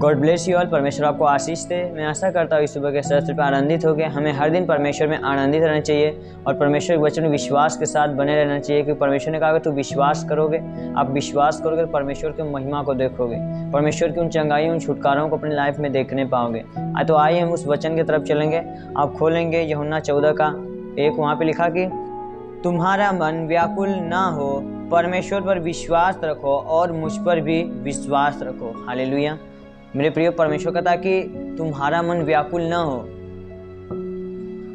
God bless you all. परमेश्वर आपको आशीष दे। मैं आशा करता हूँ इस सुबह के सत्र पर आनंदित हो गए। हमें हर दिन परमेश्वर में आनंदित रहना चाहिए और परमेश्वर के वचन में विश्वास के साथ बने रहना चाहिए, क्योंकि परमेश्वर ने कहा कि तू विश्वास करोगे, आप विश्वास करोगे तो परमेश्वर की महिमा को देखोगे, परमेश्वर की उन चंगाइयों, उन छुटकारों को अपनी लाइफ में देखने पाओगे। तो आइए हम उस वचन की तरफ चलेंगे। आप खोलेंगे यूहन्ना 14:1। वहाँ पे लिखा कि तुम्हारा मन व्याकुल ना हो, परमेश्वर पर विश्वास रखो और मुझ पर भी विश्वास रखो। हालेलुया। मेरे प्रिय, परमेश्वर कहता कि तुम्हारा मन व्याकुल न हो,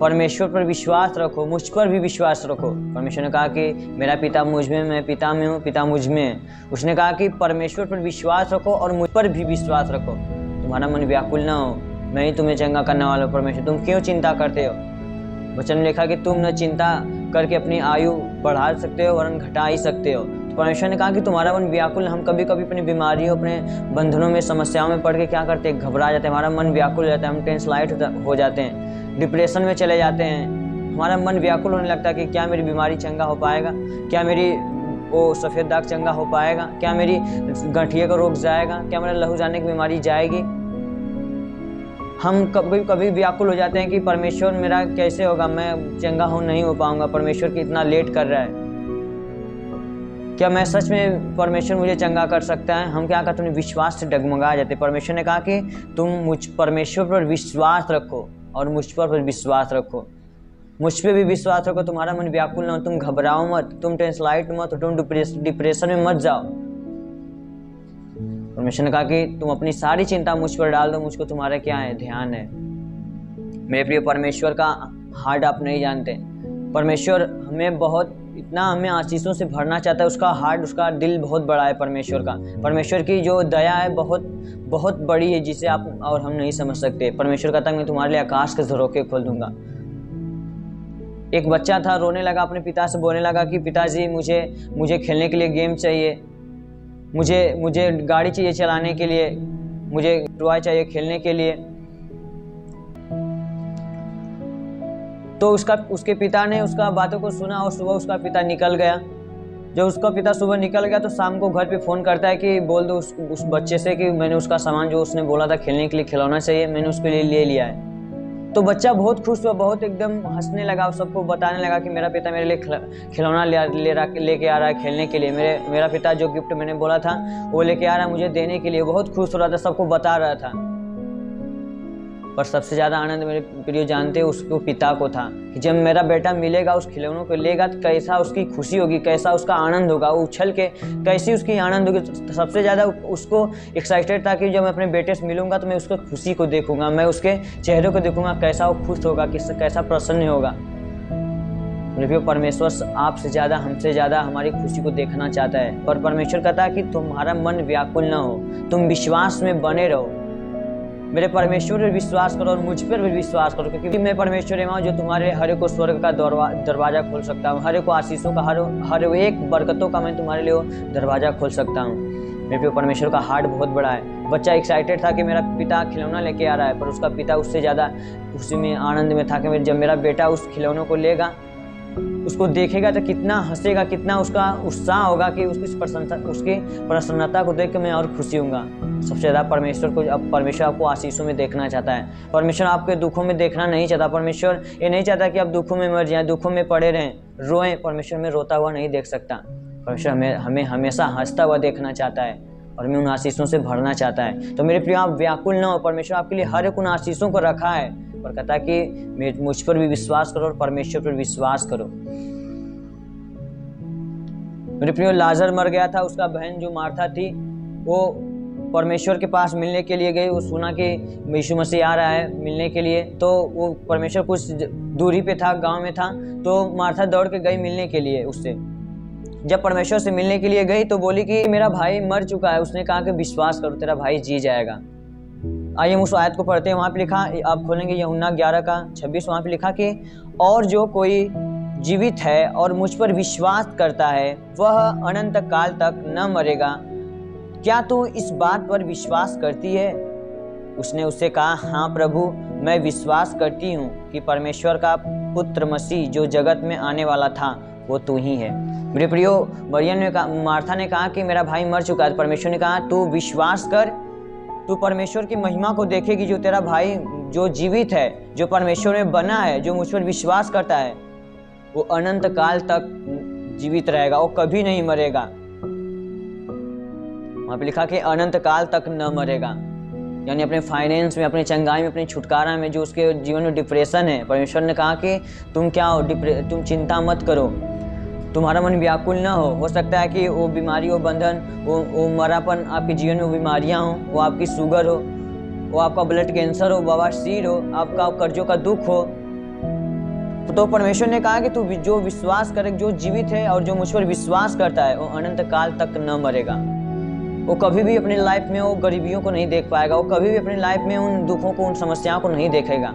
परमेश्वर पर विश्वास रखो, मुझ पर भी विश्वास रखो। परमेश्वर ने कहा कि मेरा पिता मुझ में, मैं पिता में हूँ, पिता मुझ में है। उसने कहा कि परमेश्वर पर विश्वास रखो और मुझ पर भी विश्वास रखो। तुम्हारा मन व्याकुल न हो, मैं ही तुम्हें चंगा करने वाला हूँ। परमेश्वर, तुम क्यों चिंता करते हो? वचन में लिखा कि तुम न चिंता करके अपनी आयु बढ़ा सकते हो वरन घटा ही सकते हो। तो परमेश्वर ने कहा कि तुम्हारा मन व्याकुल। हम कभी कभी अपनी बीमारियों, अपने बंधनों में, समस्याओं में पड़ के क्या करते हैं? घबरा जाते हैं, हमारा मन व्याकुल हो जाता है, हम टेंसलाइट हो जाते हैं, डिप्रेशन में चले जाते हैं। हमारा मन व्याकुल होने लगता है कि क्या मेरी बीमारी चंगा हो पाएगा, क्या मेरी वो सफ़ेद दाग चंगा हो पाएगा, क्या मेरी गठिया का रोग जाएगा, क्या मेरा लहू जाने की बीमारी जाएगी। हम कभी कभी व्याकुल हो जाते हैं कि परमेश्वर मेरा कैसे होगा, मैं चंगा हो नहीं हो पाऊंगा, परमेश्वर कितना लेट कर रहा है, क्या मैं सच में परमेश्वर मुझे चंगा कर सकता है? हम क्या करते हैं? विश्वास से डगमगा जाते। परमेश्वर ने कहा कि तुम परमेश्वर पर विश्वास रखो और मुझ पर विश्वास रखो, मुझ पर भी विश्वास रखो। तुम्हारा मन व्याकुल ना हो, तुम घबराओ मत, तुम टेंसलाइट मत, तुम डिप्रेशन में मत जाओ। परमेश्वर ने कहा कि तुम अपनी सारी चिंता मुझ पर डाल दो, मुझको तुम्हारा क्या है? ध्यान है। मेरे प्रिय, परमेश्वर का हार्ट आप नहीं जानते। परमेश्वर हमें आशीषों से भरना चाहता है। उसका हार्ट, उसका दिल बहुत बड़ा है परमेश्वर का। परमेश्वर की जो दया है बहुत बहुत बड़ी है, जिसे आप और हम नहीं समझ सकते। परमेश्वर कहता है मैं तुम्हारे लिए आकाश के झरोखे खोल दूंगा। एक बच्चा था, रोने लगा, अपने पिता से बोलने लगा कि पिताजी मुझे खेलने के लिए गेम चाहिए, मुझे गाड़ी चाहिए चलाने के लिए, मुझे टॉय चाहिए खेलने के लिए। तो उसके पिता ने उसका बातों को सुना और सुबह उसका पिता निकल गया। जब उसका पिता सुबह निकल गया तो शाम को घर पे फ़ोन करता है कि बोल दो उस बच्चे से कि मैंने उसका सामान जो उसने बोला था खेलने के लिए खिलौना चाहिए, मैंने उसके लिए ले लिया है। तो बच्चा बहुत खुश हुआ, बहुत एकदम हंसने लगा, सबको बताने लगा कि मेरा पिता मेरे लिए खिलौना लेके आ रहा है खेलने के लिए, मेरा पिता जो गिफ्ट मैंने बोला था वो लेके आ रहा है मुझे देने के लिए। बहुत खुश हो रहा था, सबको बता रहा था। पर सबसे ज़्यादा आनंद मेरे प्रिय जानते उसको पिता को था कि जब मेरा बेटा मिलेगा, उस खिलौनों को लेगा तो कैसा उसकी खुशी होगी, कैसा उसका आनंद होगा, उछल के कैसी उसकी आनंद होगी। तो सबसे ज़्यादा उसको एक्साइटेड था कि जब मैं अपने बेटे से मिलूंगा तो मैं उसको खुशी को देखूंगा, मैं उसके चेहरे को देखूंगा, कैसा वो खुश होगा, कैसा प्रसन्न होगा। मेरे परमेश्वर आपसे ज़्यादा, हमसे ज़्यादा हमारी खुशी को देखना चाहता है। पर परमेश्वर कहता है कि तुम्हारा मन व्याकुल न हो, तुम विश्वास में बने रहो। मेरे परमेश्वर पर विश्वास करो और मुझ पर भी विश्वास करो, क्योंकि मैं परमेश्वर हूँ जो तुम्हारे हर एक को स्वर्ग का दरवाजा खोल सकता हूँ, हर एक को आशीषों का, हर एक बरकतों का मैं तुम्हारे लिए दरवाजा खोल सकता हूँ। मेरे परमेश्वर का हार्ट बहुत बड़ा है। बच्चा एक्साइटेड था कि मेरा पिता खिलौना लेके आ रहा है, पर उसका पिता उससे ज़्यादा खुशी में, आनंद में था कि जब मेरा बेटा उस खिलौनों को लेगा, उसको देखेगा तो कितना हंसेगा, कितना उसका उत्साह होगा कि उसकी प्रसन्नता को देख के मैं और खुशी होऊंगा। सबसे ज़्यादा परमेश्वर आपको आशीषों में देखना चाहता है। परमेश्वर आपके दुखों में देखना नहीं चाहता। परमेश्वर ये नहीं चाहता कि आप दुखों में मर जाएं, दुखों में पड़े रहें, रोएं। परमेश्वर में रोता हुआ नहीं देख सकता। परमेश्वर हमें हमेशा हंसता हुआ देखना चाहता है और हमें उन आशीषों से भरना चाहता है। तो मेरे प्रिय, आप व्याकुल न हो। परमेश्वर आपके लिए हर एक उन आशीषों को रखा है और कहता है कि मुझ पर भी विश्वास करो और परमेश्वर पर विश्वास करो। मेरे प्रिय, लाजर मर गया था। उसका बहन जो मार्था थी वो परमेश्वर के पास मिलने के लिए गई। वो सुना कि यीशु मसीह आ रहा है मिलने के लिए, तो वो परमेश्वर कुछ दूरी पे था, गांव में था, तो मार्था दौड़ के गई मिलने के लिए उससे। जब परमेश्वर से मिलने के लिए गई तो बोली कि मेरा भाई मर चुका है। उसने कहा कि विश्वास करो, तेरा भाई जी जाएगा। आइए हम उस आयत को पढ़ते हैं। वहाँ पे लिखा, आप खोलेंगे यूहन्ना 11:26। वहाँ पे लिखा कि और जो कोई जीवित है और मुझ पर विश्वास करता है वह अनंत काल तक न मरेगा। क्या तू इस बात पर विश्वास करती है? उसने उससे कहा, हाँ प्रभु, मैं विश्वास करती हूँ कि परमेश्वर का पुत्र मसीह जो जगत में आने वाला था वो तू ही है। मेरे प्रियो, मार्था ने कहा कि मेरा भाई मर चुका है। परमेश्वर ने कहा तू विश्वास कर तू परमेश्वर की महिमा को देखेगी। जो तेरा भाई जो जीवित है, जो परमेश्वर में बना है, जो मुझ पर विश्वास करता है, वो अनंत काल तक जीवित रहेगा, वो कभी नहीं मरेगा। वहां पे लिखा कि अनंत काल तक न मरेगा, यानी अपने फाइनेंस में, अपने चंगाई में, अपने छुटकारा में, जो उसके जीवन में डिप्रेशन है, परमेश्वर ने कहा कि तुम क्या हो, तुम चिंता मत करो, तुम्हारा मन व्याकुल ना हो सकता है कि वो बीमारी, वो बंधन, वो मरापन आपके जीवन में, वो बीमारियां हो, वो आपकी शुगर हो, वो आपका ब्लड कैंसर हो, बवासीर हो, आपका कर्जों का दुख हो। तो परमेश्वर ने कहा कि तू जो विश्वास करे, जो जीवित है और जो मुझ पर विश्वास करता है, वो अनंत काल तक न मरेगा। वो कभी भी अपनी लाइफ में वो गरीबियों को नहीं देख पाएगा, वो कभी भी अपनी लाइफ में उन दुखों को, उन समस्याओं को नहीं देखेगा।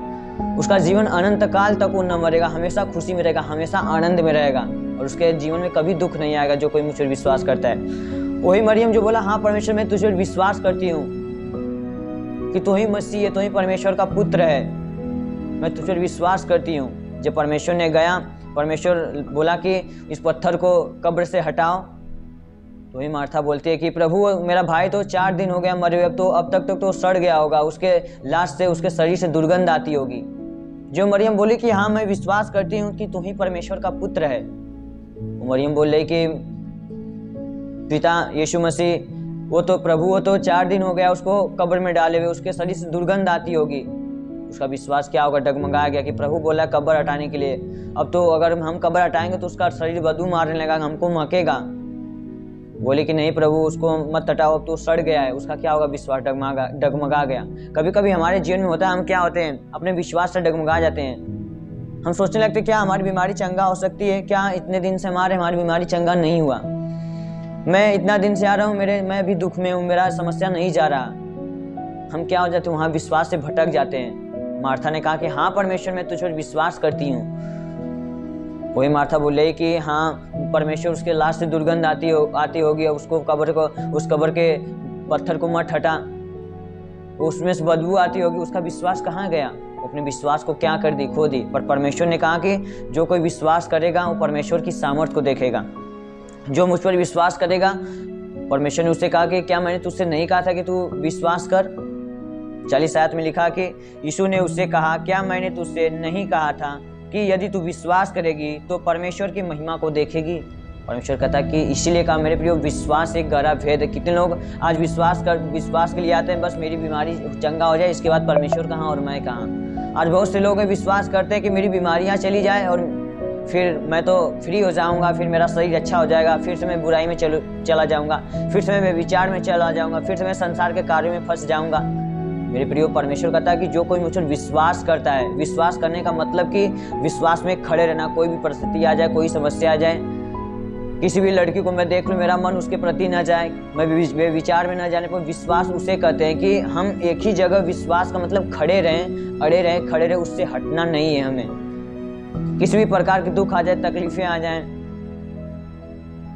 उसका जीवन अनंत काल तक वो न मरेगा, हमेशा खुशी में रहेगा, हमेशा आनंद में रहेगा, और उसके जीवन में कभी दुख नहीं आएगा जो कोई मुझ पर विश्वास करता है। वही मरियम जो बोला, हाँ परमेश्वर मैं तुझ पर विश्वास करती हूँ कि तू ही मसीह है, तू ही परमेश्वर का पुत्र है, मैं तुझ पर विश्वास करती हूँ। जब परमेश्वर ने गया, परमेश्वर बोला कि इस पत्थर को कब्र से हटाओ, तो ही मार्था बोलती है कि प्रभु मेरा भाई तो 4 दिन हो गया मरे हुए, अब तक तो सड़ गया होगा, उसके लाश से, उसके शरीर से दुर्गंध आती होगी। जो मरियम बोली कि हाँ मैं विश्वास करती हूँ कि तू ही परमेश्वर का पुत्र है, वो मरियम बोल रही कि पिता यीशु मसीह, वो तो प्रभु, वो तो 4 दिन हो गया उसको कब्र में डाले हुए, उसके शरीर से दुर्गंध आती होगी। उसका विश्वास क्या होगा, डगमगा गया कि प्रभु बोला कब्र हटाने के लिए, अब तो अगर हम कब्र हटाएंगे तो उसका शरीर बदबू मारने लगा, हमको महकेगा। बोले कि नहीं प्रभु उसको मत हटाओ, अब तो सड़ गया है। उसका क्या होगा, विश्वास डगमगा गया। कभी कभी हमारे जीवन में होता है, हम क्या होते हैं, अपने विश्वास से डगमगा जाते हैं। हम सोचने लगते हैं क्या हमारी बीमारी चंगा हो सकती है, क्या इतने दिन से हमारी बीमारी चंगा नहीं हुआ, मैं इतना दिन से आ रहा हूँ, मैं अभी दुख में हूँ, मेरा समस्या नहीं जा रहा। हम क्या हो जाते हैं, वहाँ विश्वास से भटक जाते हैं। मार्था ने कहा कि हाँ परमेश्वर मैं तुझ पर विश्वास करती हूँ। वही मार्था बोले कि हाँ परमेश्वर उसके लाश से दुर्गंध आती होगी, उसको उस कब्र के पत्थर को मत हटा, उसमें से बदबू आती होगी। उसका विश्वास कहाँ गया, अपने विश्वास को क्या कर दी, खो दी। पर परमेश्वर ने कहा कि जो कोई विश्वास करेगा वो परमेश्वर की सामर्थ को देखेगा। जो मुझ पर विश्वास करेगा, परमेश्वर ने उससे कहा कि क्या मैंने तुझसे नहीं कहा था कि तू विश्वास कर। 40 आयत में लिखा कि यीशु ने उससे कहा, क्या मैंने तुझसे नहीं कहा था कि यदि तू विश्वास करेगी तो परमेश्वर की महिमा को देखेगी। परमेश्वर कहता कि इसीलिए कहा मेरे प्रियो, विश्वास एक गहरा भेद है। कितने लोग आज विश्वास के लिए आते हैं, बस मेरी बीमारी चंगा हो जाए, इसके बाद परमेश्वर कहाँ और मैं कहाँ। आज बहुत से लोग विश्वास करते हैं कि मेरी बीमारियाँ चली जाए और फिर मैं तो फ्री हो जाऊंगा, फिर मेरा शरीर अच्छा हो जाएगा, फिर से मैं बुराई में चला जाऊंगा, फिर से मैं विचार में चला जाऊंगा, फिर से मैं संसार के कार्यों में फंस जाऊंगा। मेरे प्रियो, परमेश्वर कहता है कि जो कोई मुझ पर विश्वास करता है, विश्वास करने का मतलब कि विश्वास में खड़े रहना। कोई भी परिस्थिति आ जाए, कोई समस्या आ जाए, किसी भी लड़की को मैं देख लूँ, मेरा मन उसके प्रति न जाए, मैं विचार में न जाने पर विश्वास उसे कहते हैं कि हम एक ही जगह, विश्वास का मतलब खड़े रहें, अड़े रहें, खड़े रहें, उससे हटना नहीं है हमें। किसी भी प्रकार के दुख आ जाए, तकलीफें आ जाएं,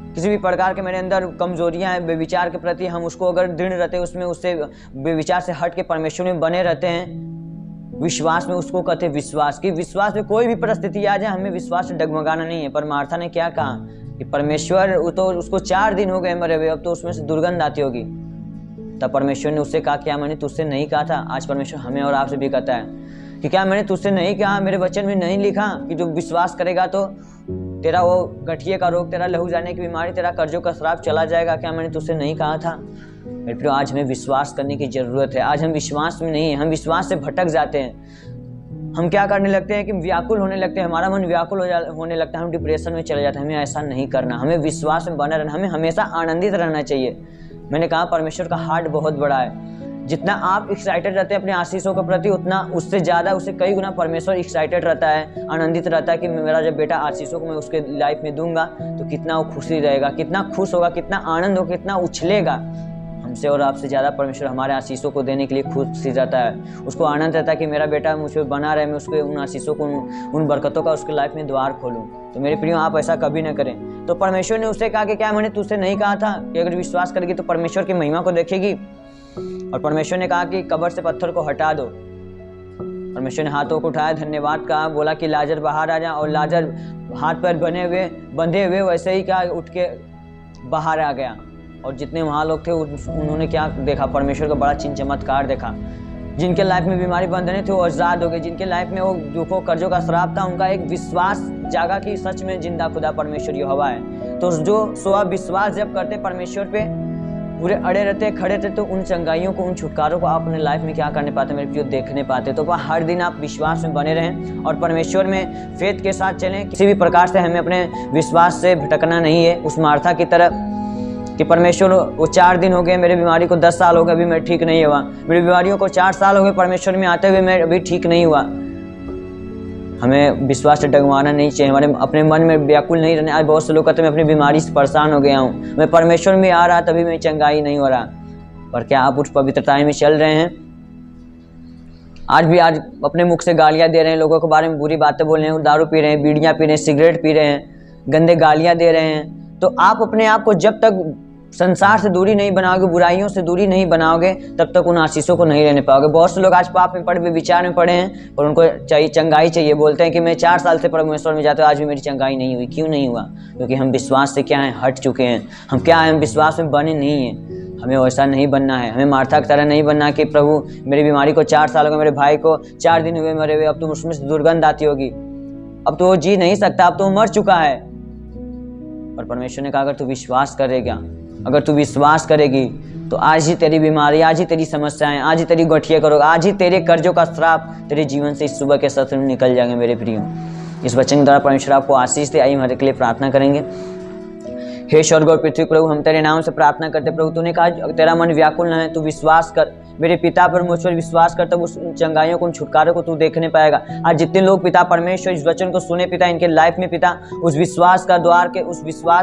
किसी भी प्रकार के मेरे अंदर कमजोरियां हैं बेविचार के प्रति, हम उसको अगर दृढ़ रहते हैं उसमें, उससे बेविचार से हट के परमेश्वर में बने रहते हैं, विश्वास में, उसको कहते हैं विश्वास। कि विश्वास में कोई भी परिस्थिति आ जाए, हमें विश्वास से डगमगाना नहीं है। पर मार्था ने क्या कहा कि परमेश्वर, वो तो उसको 4 दिन हो गए मरे हुए, अब तो उसमें से दुर्गंध आती होगी। तब परमेश्वर ने उससे कहा, क्या मैंने तुझसे नहीं कहा था। आज परमेश्वर हमें और आपसे भी कहता है कि क्या मैंने तुझसे नहीं कहा, मेरे वचन में नहीं लिखा कि जो विश्वास करेगा तो तेरा वो गठिए का रोग, तेरा लहू जाने की बीमारी, तेरा कर्जों का श्राप चला जाएगा। क्या मैंने तुझसे नहीं कहा था। मेरे प्रियो, आज हमें विश्वास करने की जरूरत है। आज हम विश्वास में नहीं है, हम विश्वास से भटक जाते हैं। हम क्या करने लगते हैं कि व्याकुल होने लगते हैं, हमारा मन व्याकुल होने लगता है, हम डिप्रेशन में चले जाते हैं। हमें ऐसा नहीं करना, हमें विश्वास में बना रहना, हमें हमेशा आनंदित रहना चाहिए। मैंने कहा परमेश्वर का हार्ट बहुत बड़ा है। जितना आप एक्साइटेड रहते हैं अपने आशीषों के प्रति, उतना उससे ज़्यादा, उससे कई गुना परमेश्वर एक्साइटेड रहता है, आनंदित रहता है कि मेरा जब बेटा आशीषों को मैं उसके लाइफ में दूंगा तो कितना वो खुशी रहेगा, कितना खुश होगा, कितना आनंद होगा, कितना उछलेगा। हमसे और आपसे ज़्यादा परमेश्वर हमारे आशीषों को देने के लिए खुशी रहता है। उसको आनंद रहता है कि मेरा बेटा मुझ पर बना रहे, मैं उसके उन आशीषों को, उन बरकतों का उसके लाइफ में द्वार खोलूँ। तो मेरे प्रियो, आप ऐसा कभी ना करें। तो परमेश्वर ने उससे कहा कि क्या मैंने तुझसे नहीं कहा था कि अगर विश्वास करेगी तो परमेश्वर की महिमा को देखेगी। और परमेश्वर ने कहा कि कब्र से पत्थर को हटा दो। परमेश्वर ने हाथों को उठाया, धन्यवाद कहा, बोला कि लाजर बाहर आ जा। और लाजर हाथ पैर बंधे हुए वैसे ही क्या उठ के बाहर आ गया। और जितने वहाँ लोग थे उन्होंने क्या देखा, परमेश्वर का बड़ा चिन्ह चमत्कार देखा। जिनके लाइफ में बीमारी बंधने थे वो आज़ाद हो गए, जिनके लाइफ में वो दुखों कर्जों का श्राप था उनका एक विश्वास जागा कि सच में जिंदा खुदा परमेश्वर यहोवा है। तो जो विश्वास जब करते परमेश्वर पे पूरे अड़े रहते खड़े रहते, तो उन चंगाइयों को, उन छुटकारों को आप अपने लाइफ में क्या करने पाते मेरे प्रियो, देखने पाते। तो हर दिन आप विश्वास में बने रहें और परमेश्वर में फेथ के साथ चलें। किसी भी प्रकार से हमें अपने विश्वास से भटकना नहीं है उस मार्था की तरह कि परमेश्वर वो 4 दिन हो गए, मेरे बीमारी को 10 साल हो गए, अभी मैं ठीक नहीं हुआ, मेरी बीमारियों को 4 साल हो गए परमेश्वर में आते हुए, मैं अभी ठीक नहीं हुआ। हमें विश्वास से डगमाना नहीं चाहिए, हमारे अपने मन में व्याकुल नहीं रहने। आज बहुत से लोग कहते हैं मैं अपनी बीमारी से परेशान हो गया हूँ, मैं परमेश्वर में आ रहा तभी मैं चंगाई नहीं हो रहा। पर क्या आप उस पवित्रता में चल रहे हैं? आज अपने मुख से गालियाँ दे रहे हैं, लोगों के बारे में बुरी बातें बोल रहे हैं, दारू पी रहे हैं, बीड़ियाँ पी रहे हैं, सिगरेट पी रहे हैं, गंदे गालियाँ दे रहे हैं। तो आप अपने आप को जब तक संसार से दूरी नहीं बनाओगे, बुराइयों से दूरी नहीं बनाओगे, तब तक उन आशीषों को नहीं रहने पाओगे। बहुत से लोग आज पाप में पड़े, विचार में पड़े हैं, पर उनको चाहिए चंगाई चाहिए। बोलते हैं कि मैं 4 साल से परमेश्वर में जाते हुए आज भी मेरी चंगाई नहीं हुई। क्यों नहीं हुआ? क्योंकि हम विश्वास से क्या है, हट चुके हैं। हम क्या है, हम विश्वास में बने नहीं हैं। हमें वैसा नहीं बनना है, हमें मार्था की तरह नहीं बनना कि प्रभु मेरी बीमारी को 4 साल हो गए, मेरे भाई को 4 दिन हुए मरे हुए, अब तो उसमें से दुर्गंध आती होगी, अब तो वो जी नहीं सकता, अब तो वो मर चुका है। पर परमेश्वर ने कहा अगर तू विश्वास करेगा, अगर तू विश्वास करेगी तो आज ही तेरी बीमारी, आज ही तेरी समस्याएं, आज ही तेरी गठिया करोगे, आज ही तेरे कर्जों का श्राप तेरे जीवन से इस सुबह के सत्र में निकल जाएंगे। मेरे प्रियो, इस वचन के द्वारा परमेश्वर आपको आशीष दे। आइए हमारे के लिए प्रार्थना करेंगे। हे स्वर्ग और पृथ्वी प्रभु, हम तेरे नाम से प्रार्थना करते प्रभु, तूने कहा तेरा मन व्याकुल न है, तू विश्वास कर मेरे पिता पर, मुझ पर विश्वास कर, तब उस चंगाइयों को, उन छुटकारों को तू देखने पाएगा। आज जितने लोग पिता परमेश्वर इस वचन को सुने पिता, इनके लाइफ में पिता उस विश्वास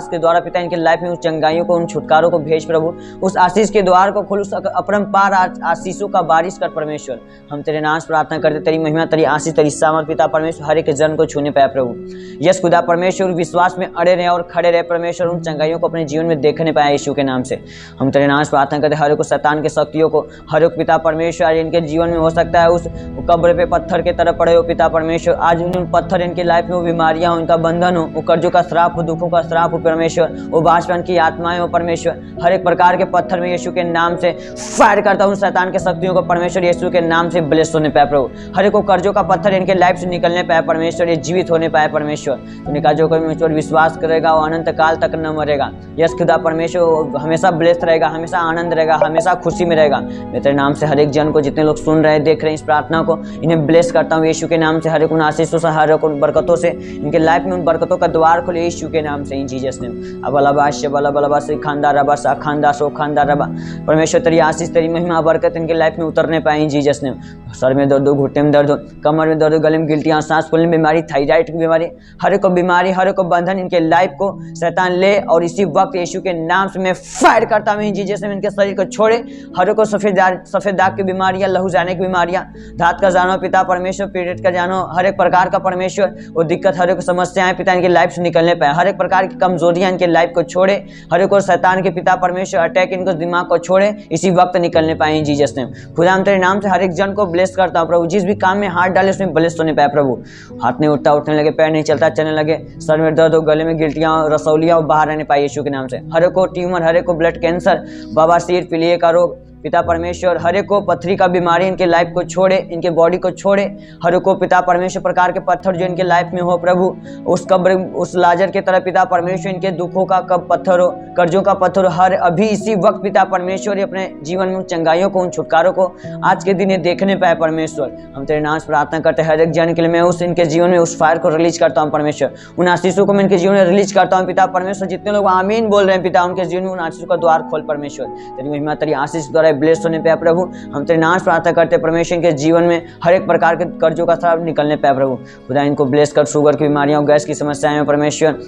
के द्वारा पिता इनके लाइफ में उस चंगाइयों को, उन छुटकारों को भेज प्रभु, उस आशीष के द्वार को खोल, उस अपरंपार आशीषों का बारिश कर परमेश्वर। हम तेरे नाम से प्रार्थना करते, तेरी महिमा, तेरी आशीष, तेरी सामर्थ पिता परमेश्वर हर एक जन को छूने पाए प्रभु। यस खुदा परमेश्वर, विश्वास में अड़े रहे और खड़े रहे परमेश्वर, उन चंगाइयों को अपने जीवन में देखने पाए यीशु के नाम से। हम तेरे नाम से प्रार्थना करते, हर एक शैतान के शक्तियों को, हर एक पिता परमेश्वर आज इनके जीवन में हो सकता है उस कब्र पे पत्थर के तरह पड़े हो पिता परमेश्वर, आज उन पत्थर इनके लाइफ में वो बीमारियां हो, इनका बंधन हो, वो कर्जों का श्राप हो, दुखों का श्राप हो परमेश्वर, वो बाष्पन की आत्माएं हो परमेश्वर, हर एक प्रकार के पत्थर में यीशु के नाम से फायर करता हूँ शैतान के शक्तियों को परमेश्वर यीशु के नाम से ब्लेस होने पाए प्रभु। हर एक को कर्जों का पत्थर इनके लाइफ से निकलने पाए परमेश्वर, ये जीवित होने पाए परमेश्वर। तूने कहा जो परमेश्वर विश्वास करेगा वो अनंत काल तक न मरेगा। यस खुदा परमेश्वर हमेशा ब्लेस रहेगा, हमेशा आनंद रहेगा, हमेशा खुशी में रहेगा। मैं तेरे नाम से हर एक जन को, जितने लोग सुन रहे हैं, देख रहे हैं इस प्रार्थना को, इन्हें ब्लेस करता हूँ यीशु के नाम से। हर एक उन आशीषों से, हर एक उन बरकतों से, इनके लाइफ में उन बरकतों का द्वार खोले यीशु के नाम से, इन जीसस नेम। अबलबाश बलबलबा से खानदा रबा सा खानदा सो खानदा रबा परमेश्वर, तेरी आशीष, तेरी महिमा, बरकत इनके लाइफ में उतरने पाए इन जीसस नेम। सर में दर्द हो, घुटने में दर्द हो, कमर में दर्द हो, गले में गिल्टियाँ, सांस फूलने में बीमारी, थायराइड की बीमारी, हर एक बीमारी, हर एक बंधन इनके लाइफ को शैतान ले, और इसी वक्त यीशु के नाम से मैं फायर करता हूँ इन जीसस नेम। इनके शरीर को छोड़े, हर एक को सफेद दाग की बीमारियां, लहू जाने की बीमारियां, धात का जानो पिता परमेश्वर, पीड़ित का जानो, हर एक प्रकार का परमेश्वर वो दिक्कत, हर एक समस्याएं पिता इनके लाइफ से निकलने पाए, हर एक प्रकार की कमजोरियां इनके लाइफ को छोड़े, हर एक शैतान के पिता परमेश्वर अटैक इनको दिमाग को छोड़े, इसी वक्त निकलने पाए इन जीसस नेम। खुदा हम तेरे नाम से हर एक जन को ब्लेस करता हूँ प्रभु, जिस भी काम में हाथ डाले उसमें ब्लेस होने पाए प्रभु। हाथ नहीं उठता, उठने लगे, पैर नहीं चलता, चलने लगे, सर में दर्द हो, गले में गिल्टियां, रसौलियां बाहर रहने पाए यीशु के नाम से। हर एक को ट्यूमर, हर एक को ब्लड कैंसर, बवासीर, पीलिया का रोग पिता परमेश्वर, हर एक को पथरी का बीमारी इनके लाइफ को छोड़े, इनके बॉडी को छोड़े, हर एक को पिता परमेश्वर प्रकार के पत्थर जो इनके लाइफ में हो प्रभु, उस कब्र, उस लाजर के तरह पिता परमेश्वर इनके दुखों का कब पत्थर हो, कर्जों का पत्थर हो, हर अभी इसी वक्त पिता परमेश्वर अपने जीवन में उन चंगाइयों को, उन छुटकारों को आज के दिन ये देखने पाए परमेश्वर। हम तेरे नाम से प्रार्थना करते हैं, हर एक जन के लिए मैं उस इनके जीवन में उस फायर को रिलीज करता हूँ परमेश्वर, उन आशीषों को मैं इनके जीवन में रिलीज करता हूँ पिता परमेश्वर। जितने लोग आमीन बोल रहे हैं पिता, उनके जीवन में उन आशीषों का द्वार खोल परमेश्वर, तेरी महिमा, तेरी आशीष द्वारा ब्लेस होने पे प्रभु। हम तेरे नाम से प्रार्थना करते परमेश्वर के जीवन में हर एक प्रकार के कर्जों का श्राप निकलने पाए प्रभु। खुदा इनको ब्लेस कर, शुगर की बीमारियों, गैस की समस्याएं में परमेश्वर,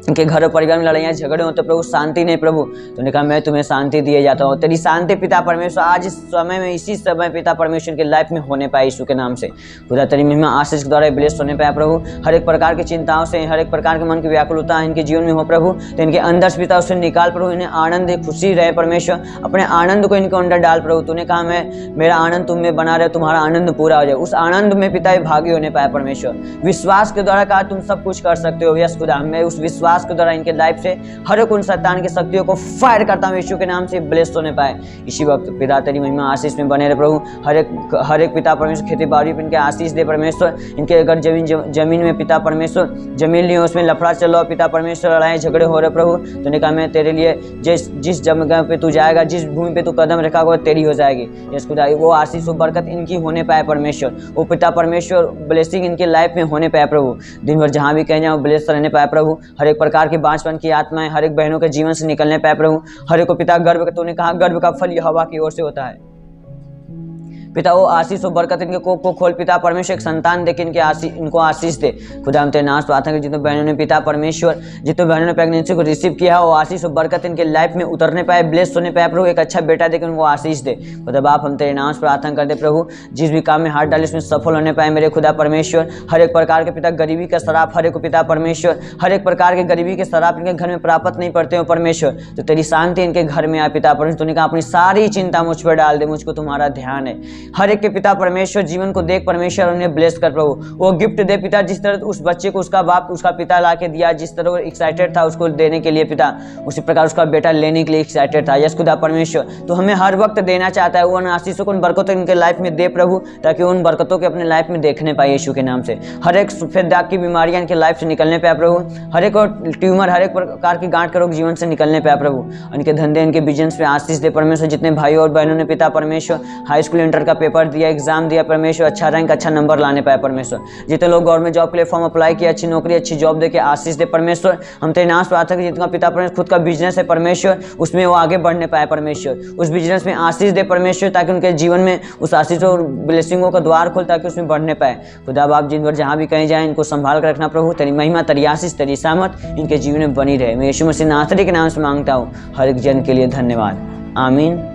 इनके घर परिवार में लड़ाइयाँ झगड़े होते प्रभु, शांति नहीं प्रभु, तूने कहा मैं तुम्हें शांति दिए जाता हूँ। तेरी शांति पिता परमेश्वर आज इस समय में, इसी समय पिता परमेश्वर के लाइफ में होने पाए यीशु के नाम से। खुदा तेरी महिमा आशीष के द्वारा ब्लेस होने पाए प्रभु। हर एक प्रकार की चिंताओं से, हर एक प्रकार के मन की व्याकुलता इनके जीवन में हो प्रभु, तो इनके अंदर से पिता उसे निकाल प्रभु, इन्हें आनंद, खुशी रहे परमेश्वर, अपने आनंद को इनके अंदर डाल प्रभु। तूने कहा मेरा आनंद तुम में बना रहे, तुम्हारा आनंद पूरा हो जाए, उस आनंद में पिता भागी होने पाए परमेश्वर। विश्वास के द्वारा कहा तुम सब कुछ कर सकते हो। यस खुदा, मैं उस विश्वास विश्वास के द्वारा इनके लाइफ से हर एक उन शैतान की शक्तियों को फायर करता हूँ यीशु के नाम से, ब्लेस्ड होने पाए। इसी वक्त पिता तेरी महिमा आशीष में बने रहे प्रभु। हर एक पिता परमेश्वर खेती बाड़ी पर इनके आशीष दे परमेश्वर। इनके अगर जमीन में पिता परमेश्वर जमीन नहीं हो उसमें लफड़ा चल रहा पिता परमेश्वर, लड़ाई झगड़े हो रहे प्रभु, तो ने कहा मैं तेरे लिए जिस जगह पे तू जाएगा, जिस भूमि पे तू कदम रखा तेरी हो जाएगी। यस खुदा वो आशीष वो बरकत इनकी होने पाए परमेश्वर, वो पिता परमेश्वर ब्लेसिंग इनके लाइफ में होने पाए प्रभु। दिन भर जहाँ भी कहीं जाए वो ब्लेस रहने पाए प्रभु। हर एक प्रकार की बांझपन की आत्माएं हर एक बहनों के जीवन से निकलने पाए प्रभु। हर एक को पिता गर्भ का, तूने कहा गर्भ का फल हवा की ओर से होता है पिता, वो आशीष और बरकत इनके कोख को खोल पिता परमेश्वर, एक संतान देके इनको आशीष दे खुदा। हम तेरे नाम प्रार्थना करें जितने बहनों ने पिता परमेश्वर, जितने बहनों ने प्रेगनेंसी को रिसीव किया है वो आशीष और बरकत इनके लाइफ में उतरने पाए, ब्लेस होने पाए प्रभु। एक अच्छा बेटा देकर उनको आशीष दे खुदा बाप। हम तेरे नाम प्रार्थना करते प्रभु, जिस भी काम में हाथ डाले उसमें सफल होने पाए मेरे खुदा परमेश्वर। हर एक प्रकार के पिता गरीबी का शराब हर एक पिता परमेश्वर, हर एक प्रकार के गरीबी के शराब इनके घर में प्राप्त नहीं पड़ते हो परमेश्वर। तो तेरी शांति इनके घर में आए पिता परमेश्वर। तूने कहा अपनी सारी चिंता मुझ पर डाल दे, मुझको तुम्हारा ध्यान है। हर एक के पिता परमेश्वर जीवन को देख परमेश्वर उन्हें ब्लेस कर प्रभु। वो गिफ्ट दे पिता, जिस तरह उस बच्चे को उसका बाप उसका पिता ला के दिया, जिस तरह वो एक्साइटेड था उसको देने के लिए पिता, उसी प्रकार उसका बेटा लेने के लिए एक्साइटेड था। यस खुदा परमेश्वर तो हमें हर वक्त देना चाहता है, वो उन आशीषों को उन बरकतों इनके लाइफ में दे प्रभु, ताकि उन बरकतों के अपने लाइफ में देखने पाए यीशु के नाम से। हर एक सफेद दाग की बीमारियां इनके लाइफ से निकलने पाए प्रभु। हर एक ट्यूमर हर एक प्रकार की गांठ का रोग जीवन से निकलने पाए प्रभु। इनके धंधे इनके बिजनेस पे आशीष दे परमेश्वर। जितने भाई और बहनों ने पिता परमेश्वर हाई स्कूल इंटर का पेपर दिया, एग्जाम दिया परमेश्वर, अच्छा रैंक अच्छा नंबर लाने पाए परमेश्वर। जितने लोग गवर्नमेंट जॉब के लिए फॉर्म अप्लाई किया, अच्छी नौकरी अच्छी जॉब देके आशीष दे परमेश्वर। हम तेरे नाम प्रार्थना करें जितना पिता परमेश्वर खुद का बिजनेस है परमेश्वर, उसमें वो आगे बढ़ने पाए परमेश्वर। उस बिजनेस में आशीष दे परमेश्वर, ताकि उनके जीवन में उस आशीष और ब्लेसिंगों का द्वार खोल, ताकि उसमें बढ़ने पाए खुदा बाप। जिन भर जहाँ भी कहीं जाए इनको संभाल कर रखना प्रभु। तेरी महिमा तेरी आशीष तेरी सामत इनके जीवन में बनी रहे। मैं यीशु मसीह नासरी के नाम से मांगता हूँ। हर एक जन के लिए धन्यवाद, आमीन।